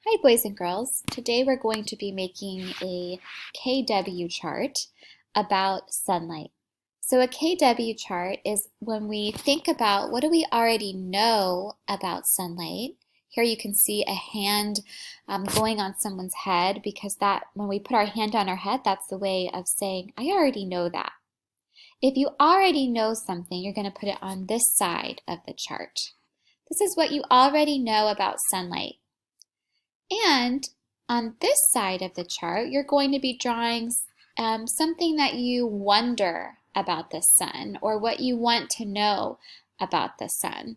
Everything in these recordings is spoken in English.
Hi boys and girls. Today we're going to be making a KW chart about sunlight. So a KW chart is when we think about what do we already know about sunlight. Here you can see a hand going on someone's head because that when we put our hand on our head, that's the way of saying, I already know that. If you already know something, you're going to put it on this side of the chart. This is what you already know about sunlight. And on this side of the chart, you're going to be drawing something that you wonder about the sun or what you want to know about the sun.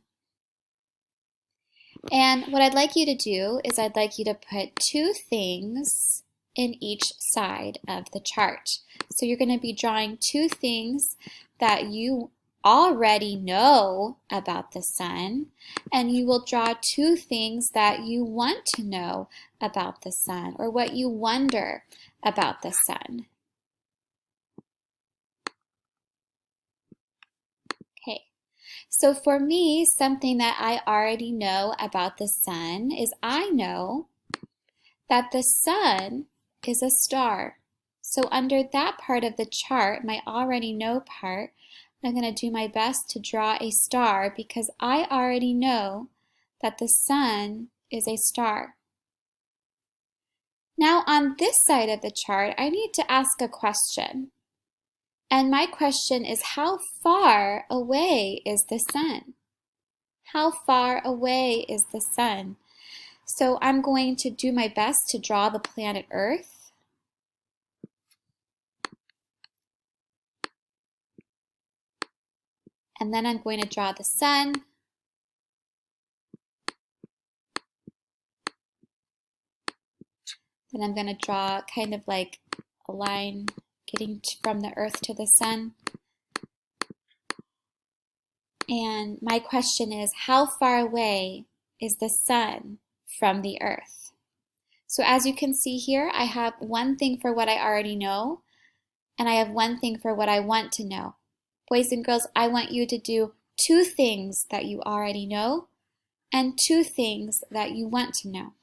And what I'd like you to do is I'd like you to put two things in each side of the chart. So you're going to be drawing two things that you already know about the sun, and you will draw two things that you want to know about the sun or what you wonder about the sun. Okay, so for me, something that I already know about the sun is I know that the sun is a star. So under that part of the chart, my already know part, I'm going to do my best to draw a star because I already know that the sun is a star. Now on this side of the chart, I need to ask a question. And my question is, how far away is the sun? How far away is the sun? So I'm going to do my best to draw the planet Earth. And then I'm going to draw the sun. Then I'm going to draw kind of like a line getting from the earth to the sun. And my question is, how far away is the sun from the earth? So as you can see here, I have one thing for what I already know, and I have one thing for what I want to know. Boys and girls, I want you to do two things that you already know and two things that you want to know.